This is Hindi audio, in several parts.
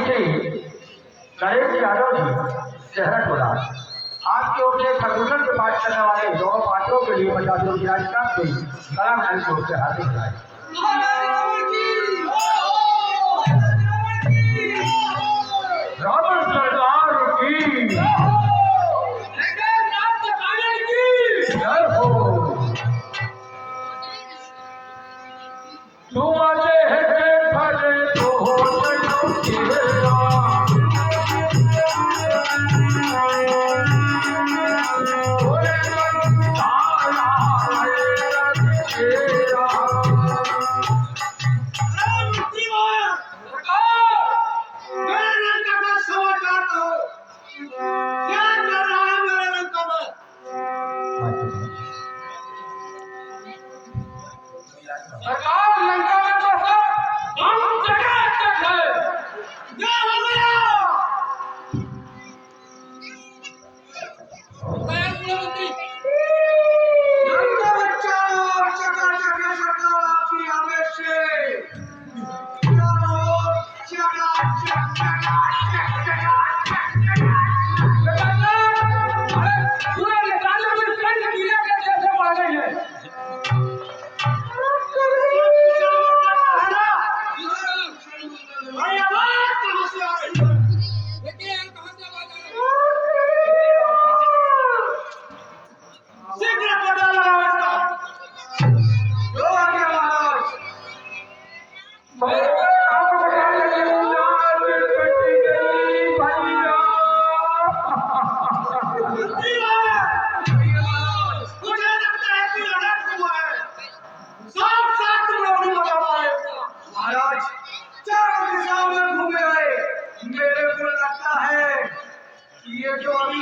श्री नरेश यादव जी शहर टोला आपके ओर से खरगोन के पाठ करने वाले दोनों पात्रों के लिए 50 रुपया कोई कलम है तो उससे हासिल कराए। रावण सरदार की जय हो। तुम आते हैं भले तो हो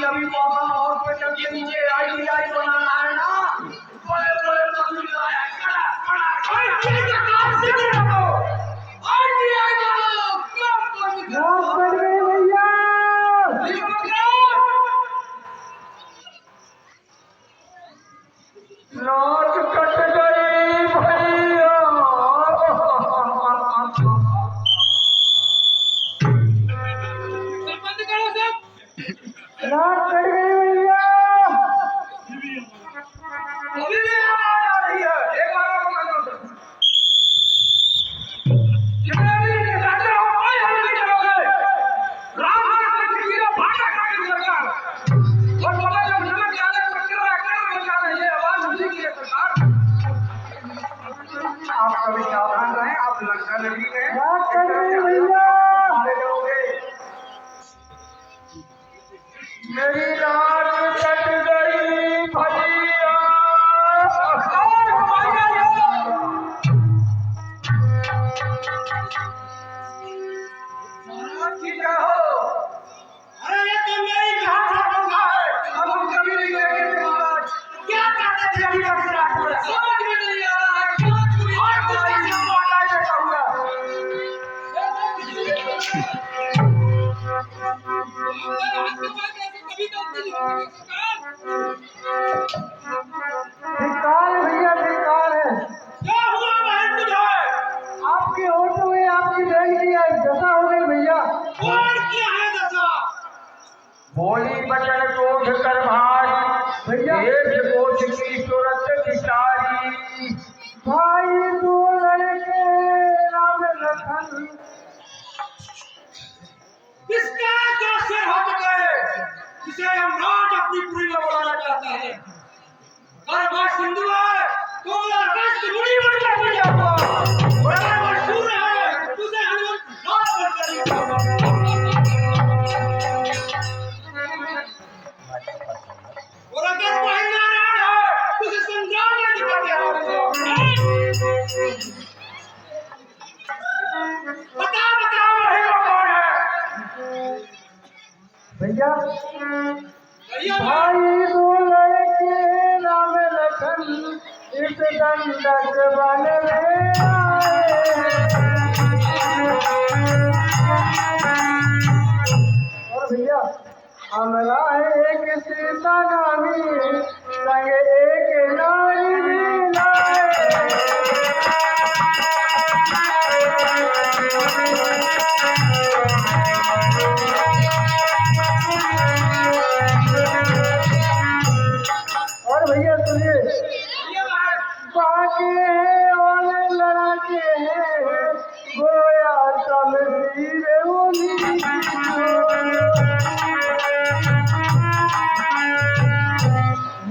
अभी मौका और पे जब ये नीचे आई बनाना है ना बड़े बड़े मजदूर लगाया और ये का काम से करो और ये जाओ क्या कर गए भैया नाच कट गई भैया बंद करो सब नाच कट गई भैया अभी भी आवाज आ रही है एक बार और बोलो जितने भी निशाने हो कोई हम नहीं करोगे राम कृष्ण की कीड़ा भागा काट लगा और बोला जब नमक डाले तो किरा कर बचा रही है आवाज उसी की है सरकार आप कभी सावधान रहें आप लंका नगरी में नाच कट गई भैया मारे जाओगे मेरी रात कट गई भैया अरे ये तो मेरी घाट होगा है अब हम कभी नहीं लेंगे महाराज क्या कहते थे अभी तक समझ में नहीं आ रहा है और कुछ नहीं मानना चाहता हूँ भैया धिक्कार है क्या हुआ बहन तुझे आपके होठ में आपकी बहन की दशा हो गई भैया कौन किया है दशा बोली बचन क्रोध कर भारी भैया एक कोष की सूरत दिखारी भाई दो लड़के राम लखन किसका कैसे हट गए जिसे यमराज अपनी पूरी में बुलाना चाहता है और बात सिंधु है तो कष्ट मुड़ी बन कर पड़ जाता बड़ा मशहूर है तुझे हनुमान नाम बन कर और अगर कोई नारायण है तुझे संग्राम में दिखा दिया बता वही कौन है भैया भाई दो लड़के राम लखन इस दंडक बन में और भैया हमरा है एक सीता नामी संग एक नारी भी लाए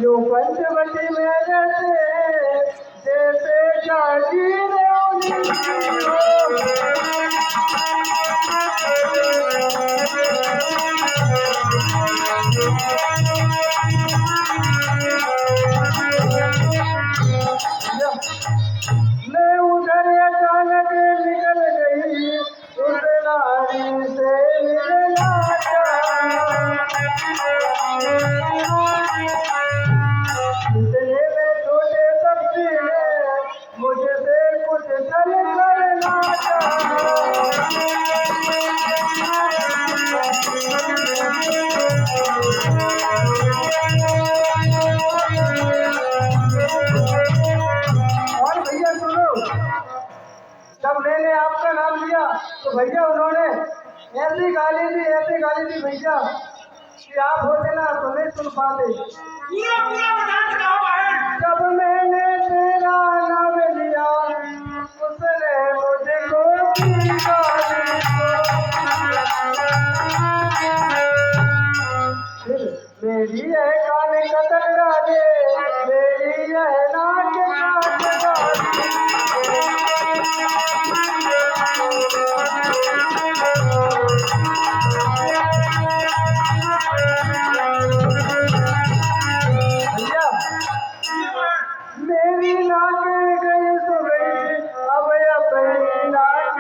यो पंचवटी में रहते जैसे जागीर मैं उधर अचानक निकल गई उस नारी से मिलना इतने में छोटे सब्जी है मुझसे कुछ चल करना और भैया सुनो, जब मैंने आपका नाम लिया तो भैया उन्होंने ऐसी गाली दी भैया कि आप होते ना तो नहीं सुन पाते। पूरा पूरा बता बताओ बहन। जब मैंने तेरा नाम लिया उसने मुझको की गाली फिर मेरी है कान कतल डाले मेरी है नाक काट डाली भैया मेरी नाक गई तो गई अब अपनी नाक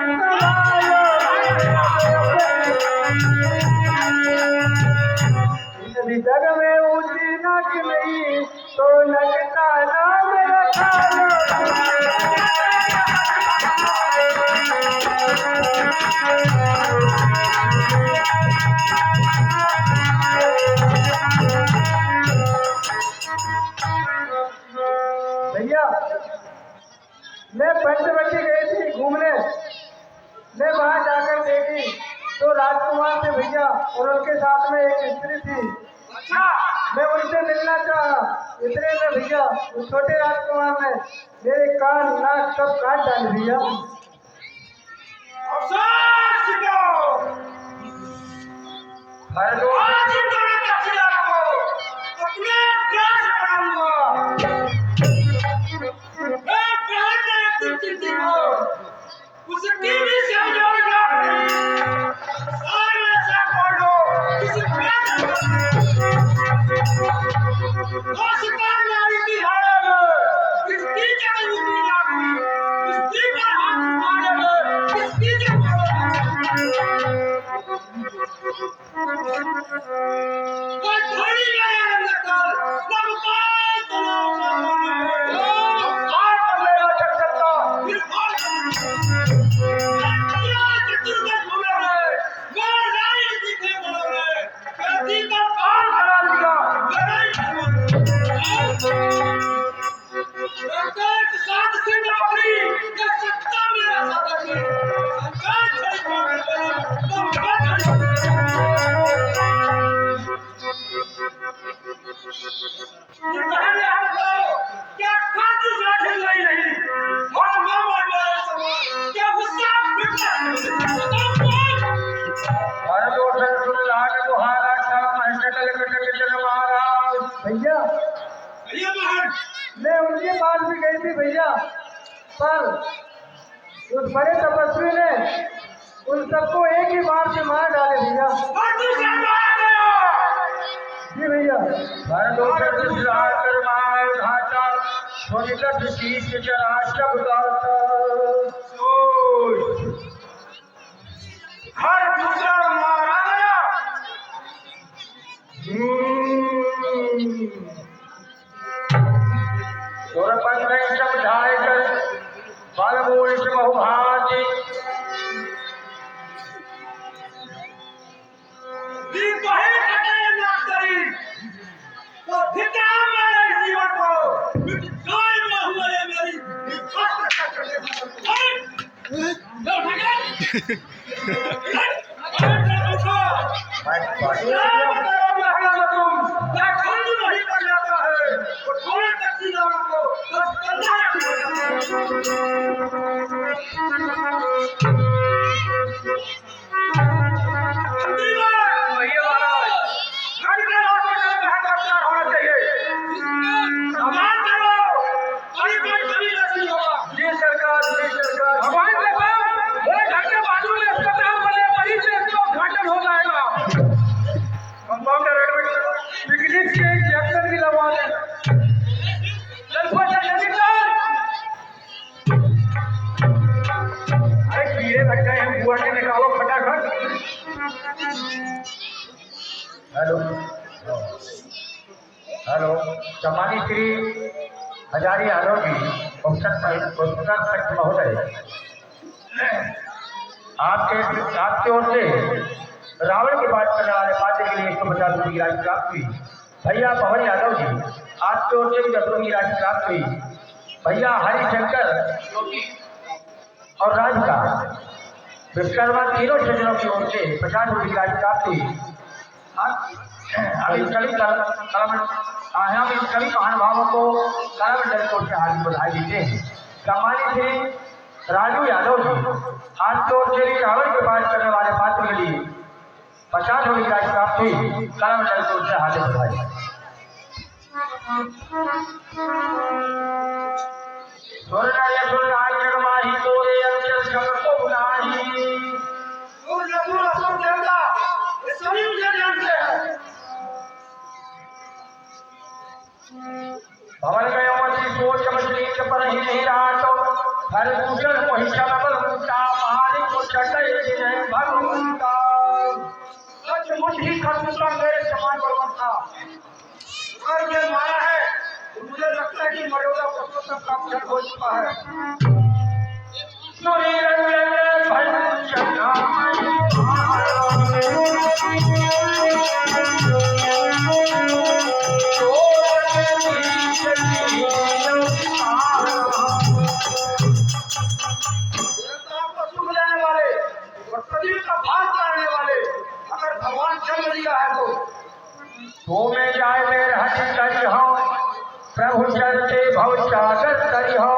इस जग में ऊंची नाक नहीं तो नकता नाम रखा भैया मैं पंचवटी गई थी घूमने। मैं वहां जाकर देखी तो राजकुमार थे भैया और उनके साथ में एक स्त्री थी। अच्छा मैं उनसे मिलना चाहा। इतने में भैया उस छोटे राजकुमार ने मेरे कान नाक सब काट डाले भैया। अफसोस सिखाओ। अरे तो आज इन दोनों तफसीलात को अपने ध्यान से पढ़ाऊंगा। मैं बहन ने एक दिन चिंतित हो उसे टीवी से जोड़ना और ऐसा बोलो किसी प्यार वो शिकार नारी की हारे में किसकी जगह उतरी नारी किसकी पर हाथ मारे में किसकी जगह वो थोड़ी गया नकल नमकाल तलाश और मेरा चक्कर फिर और चतुर्गत घूमे रहे मैं रानी दिखे बोले रहे कहती का पार हरा दिया। सरकार के साथ से नौकरी या सत्ता मेरा साथ है सरकार खड़ी पागल बनी तो ये पहले हम लोग क्या खातू साथ लाई नहीं और मामा मेरे समान क्या गुस्सा अरे तो सुन रहा है तो हारा महीने चले महाराज भैया भैया बहन मैं उनके पास भी गई थी भैया पर उस बड़े तपस्वी ने उन सबको एक ही बार से मार डाले भैया। और तू शर्मा गया जी भैया अरे तो कर मार घाटा छोटी कर शीश के जरा शब्द हर दूसरा मारा गया सूरपंथ ने समझाए कर बालमूल से बहुभांति दीप है कटे ना करी तो फिटा मेरे जीवन को मिट जाए ना हुआ ये मेरी इसके इंजेक्शन भी लगवा लें। चल फटा जल्दी कर। अरे कीड़े लग गए हैं, बुआ के निकालो फटाफट। हेलो हेलो, सम्मानित श्री हजारी यादव जी, उपसरपंच महोदय, आपके ओर से रावण के बात करने वाले पात्र के लिए 150 रुपये की राशि प्राप्त हुई। भैया पवन यादव जी, आपकी ओर से भी 10 रुपये की राशि प्राप्त हुई। भैया हरिशंकर और राज का विश्वकर्मा तीनों सज्जनों की ओर से 50 रुपये की राशि प्राप्त हुई। हम इन सभी महानुभावों को कलामंडल की ओर से हार्दिक बधाई देते हैं। सम्मानित श्री राजू यादव जी, आपकी ओर से भी रावण के पास करने वाले पात्र के लिए 50 रुपये की राशि प्राप्त हुई। कलामंडल की ओर से हार्दिक बधाई। जगमाही तोरे अंचल शंकर को बुलाही। देवता ये सभी मुझे जानते हैं। भवन गयो मति सोच मछली के पर ही नहीं रहा तो हर दूसर महिषा बल मुक्ता महारी को चटे जिन्हें भगवंता। सचमुच ही खरमुसा मेरे समान बलवंता। अगर ये माया है तो मुझे लगता है कि मर्यादा पुरुषोत्तम का क्षण हो चुका है। तो में जाए मेरे हरि करी हो प्रभु चलते भव चादर करी हो।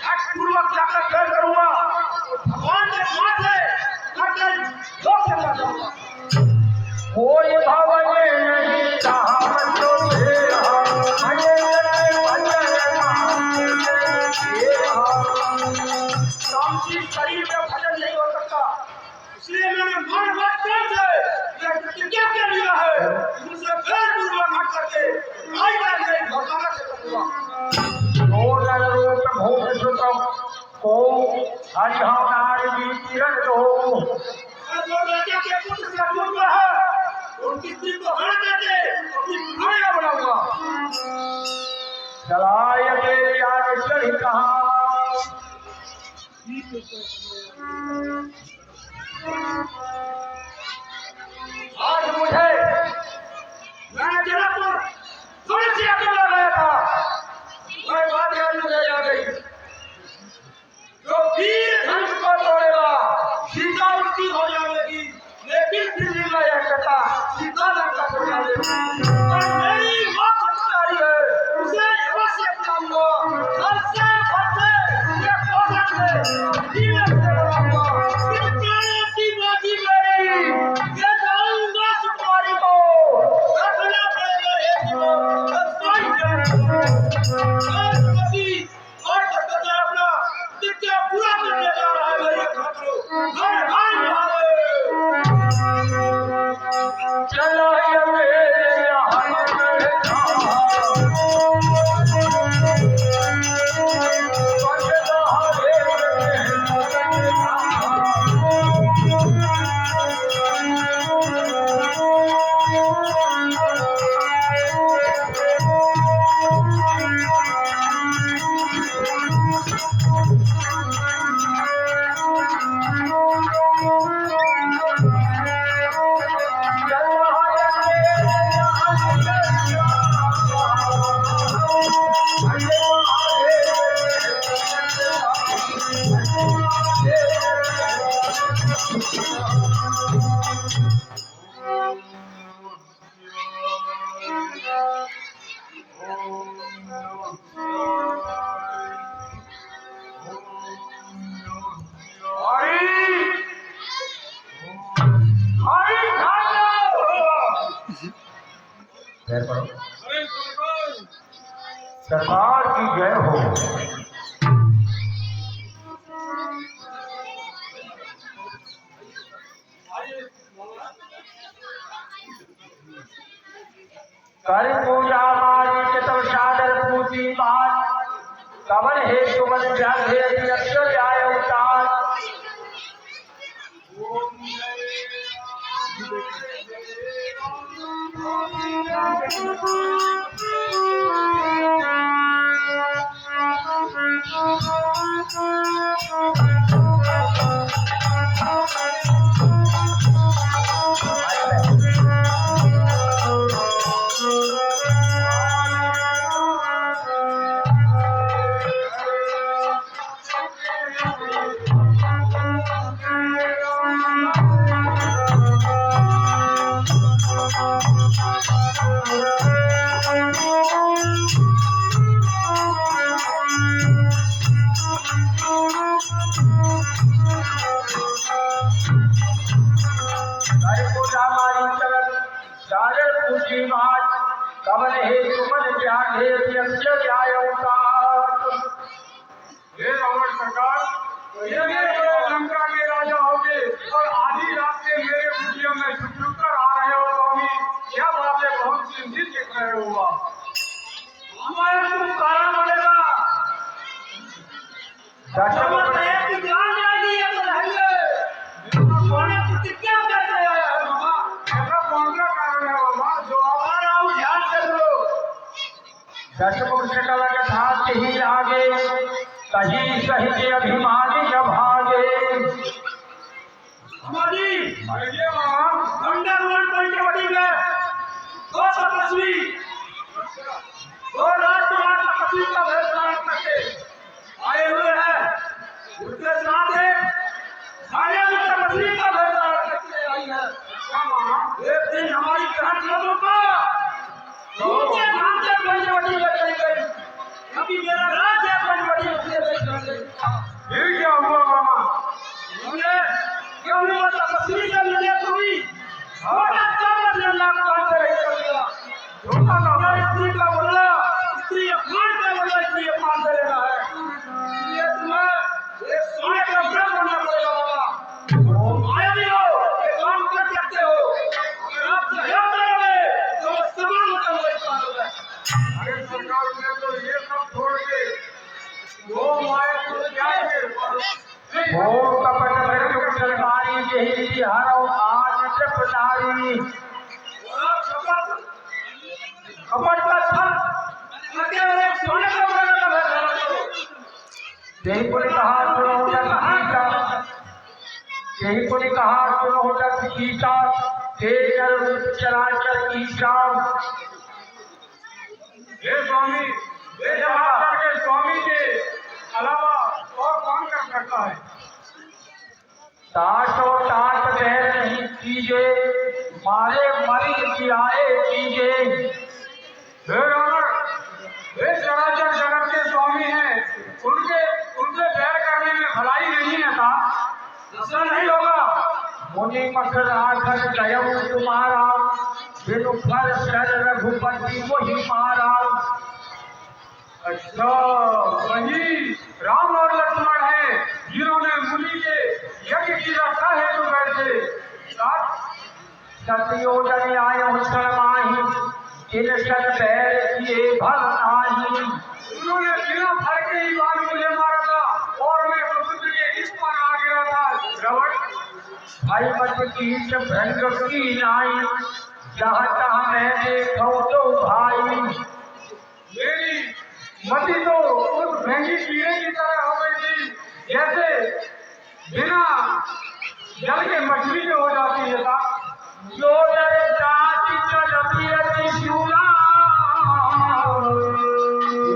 हठपूर्वक जाकर कर करूंगा भगवान के माथे लोक चला जाऊंगा। कोई भवने नहीं चाहत तो शरीर में भजन नहीं हो सकता, इसलिए मैंने मन वचन से प्रतिज्ञा कर लिया है मुझसे फिर पूर्वक हट करके आई जाए घोषणा से करूंगा। को हरिहर नारी किरण दो राजा के पुत्र से पूर्व है उनकी स्त्री को हर देते अपनी भाया बनाऊंगा। चलाय मेरे आगे चढ़ी कहा आज मुझे मैंने जनकपुर थोड़ी सी अकेला गया था, वह बात याद मुझे आ गई। जो वीर धनुष को तोड़ेगा सीता उसकी हो जाएगी, लेकिन फिर भी मैं यह कहता सीता लंका को जाएगी। और मेरी मां सत्यारी है उसे अवश्य अपनाऊंगा। सबसे बढ़ते ये कोशिश में जीवन से लगाऊंगा। कितने की बाजी मेरी ये जाऊंगा सुकुमारी को रखना पड़ेगा एक जीवन और तत्काल अपना दिक्कत पूरा करने जा रहा है मेरे खातरों। हर भाई चलो सरकार की जय हो। कर पूजा मारी के तब सादर पूजी बात कवन है सुमन व्याधे अक्षर आय अवतार कवन हे सुमन व्याधे अक्षर आय अवतार। हे रावण सरकार, ये मेरे लंका के राजा होगे और आधी रात के मेरे कुटिया में छुप कर आ रहे हो स्वामी, क्या बात है, बहुत चिंतित दिख रहे हो आप। हमारे तुम काला बोलेगा दशरथ की जान जाएगी ये तो नहीं सोने की क्या कहते हैं बाबा, ऐसा कौन सा कारण है बाबा जो हमारा ध्यान से लो। दशमुख सकल के साथ ही आगे कहीं सही के अभिमानी जब भागे हमारी ये बाबा अंडरवर्ल्ड पंचवटी में दो तपस्वी दो राजकुमार तपस्वी का भेष धारण करके आए हुए हैं, उनके साथ सारे में तपस्वी का भेष धारण करके आई है। एक दिन हमारी ग्रहण लोगों को उनके नाम से पंचवटी में चली गई, क्योंकि मेरा राज्य पंचवटी में फिर क्या हुआ बाबा? उन्होंने क्यों नहीं तपस्वी से मिले तुम्ही और छोटा लगा स्त्री का बोला, स्त्री अपमान का बोला, स्त्री अपमान करेगा है, इसलिए तुम्हें एक सोने का व्रत करना पड़ेगा बाबा। माया भी हो ये काम कर सकते हो, अगर आप सहयोग करोगे तो समान होता हुआ इस बात में। अरे सरकार ने तो ये सब छोड़ के वो माया को जाएंगे ओ कपट मृत्यु सरकारी यही हरो आज चपनारी कपट का छल लगे और एक सोने का बना है। यही को कहा सुनो गीता, यही को कहा सुनो गीता तेजर चराचर ईशा। हे स्वामी, हे जहां के स्वामी के अलावा और कौन कर सकता है? ताश और ताश बहर नहीं कीजे, मारे मरी जियाए कीजे। हे रावण, हे चराचर जगत के स्वामी हैं, उनसे बैर करने में भलाई नहीं है था, ऐसा नहीं होगा। मुनि मखर आखर जयऊ तुम्हारा, बिनु फल सर रघुपति वही मारा। अच्छा, वही राम और लक्ष्मण हैं जिन्होंने मुनि के यज्ञ की रक्षा हेतु बैठे सत्योजन आयो शर्माही, इन सत बैर किए भल नाही। उन्होंने बिना भर के ही बाण मुझे मारा था और मैं समुद्र के इस पार आ गया था। रावण, भाई मत की भ्रंग की नाई, जहाँ तहाँ मैं देखो तो भाई। मेरी मति तो उस महंगी कीड़े की तरह हो गई थी, जैसे बिना जल के मछली जो हो जाती है था। जो डरे जाति चलती अति शूला,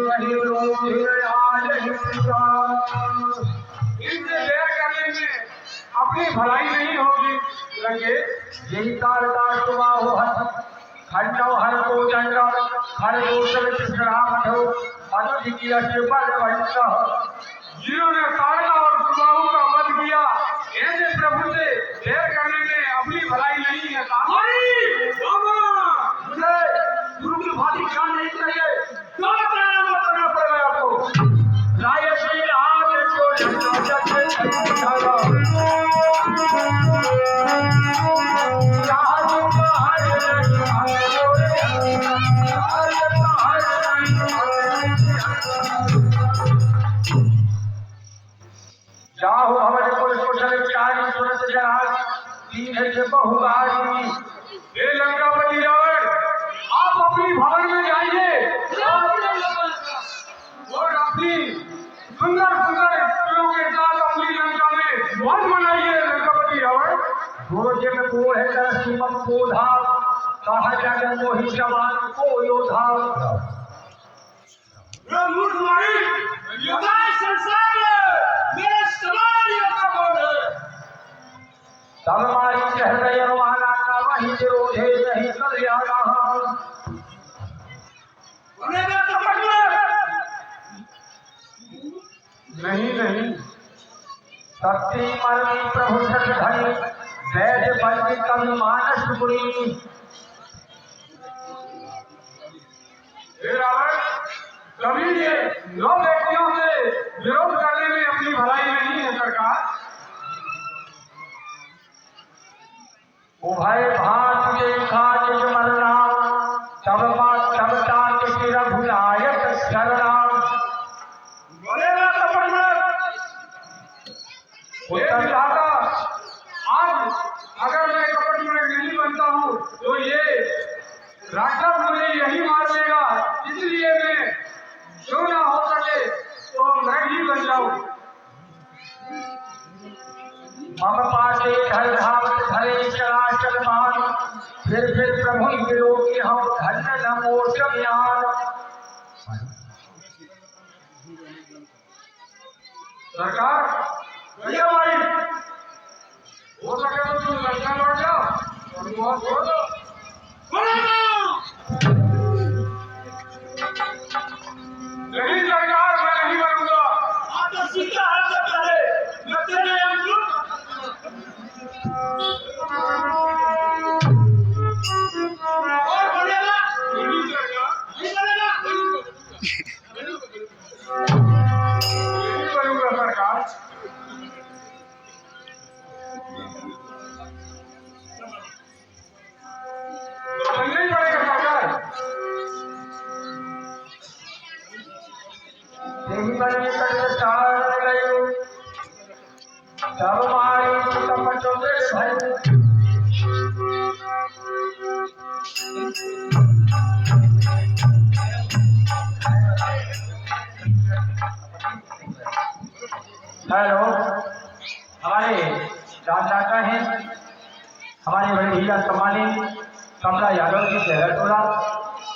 वही लोग आज हिंसा। इनसे बैर करने में अपनी भलाई नहीं होगी लगे। यही काल का सुबह हो खंडव हर को जंग हर दूसरे कृष्णामठ अनुज की बल वंश। जिन्होंने ताड़का और सुबाहु का वध किया, ऐसे प्रभु से बैर करने में अपनी भलाई नहीं है। मुझे गुरु की भांति ध्यान नहीं चाहिए, क्या करना पड़ेगा आपको। राय श्री आज को भवन में जाइए और अपनी सुंदर सुंदर स्त्रियों के साथ अपनी लंका में मौज मनाइए। लंकापति रावण गोजे में को है तरसीमम कोधा कहा जाए मोहि जवान को योधा। मूर्ख मारी बताए संसार में मेरे समान योद्धा कौन है? तब मारी कह गए रवाना का वही विरोधे नहीं कल्याणा। बनेगा कपट में नहीं नहीं शक्ति मरमी प्रभु धन वैद बंदी कवि मानस पुरी। कभी ये 9 व्यक्तियों से विरोध करने में अपनी भलाई नहीं है सरकार। उभय भात के खाज मरना तब तबता के रघुनायक शरणा। बनेगा कपट में उत्तरदाता आज अगर मैं कपट में नहीं बनता हूँ तो ये राक्षस मुझे यही मार देगा, इसलिए मैं क्यों ना हो सके तो मैं ही बन जाऊं। मम पासे घर धावत धरे चराचर मान फिर प्रभु विरोगी हम धन्य नमो ज्ञान। सरकार भैया भाई हो सके तो तुम लंका लौट जाओ और वहां छोड़ दो। नहीं सरकार मैं नहीं बनूंगा। आप तो सीधा हाथ से पहले मैं तेरे अंदर और बनेगा नहीं सरकार नहीं बनेगा नहीं बनूंगा सरकार। बनना ही पड़ेगा सरकार। यही बने कर चार गए तब मारी कपटों से भाई। हेलो हमारे राजदाता हैं हमारे बड़े भैया कमाली कमला यादव की चेहरा टोला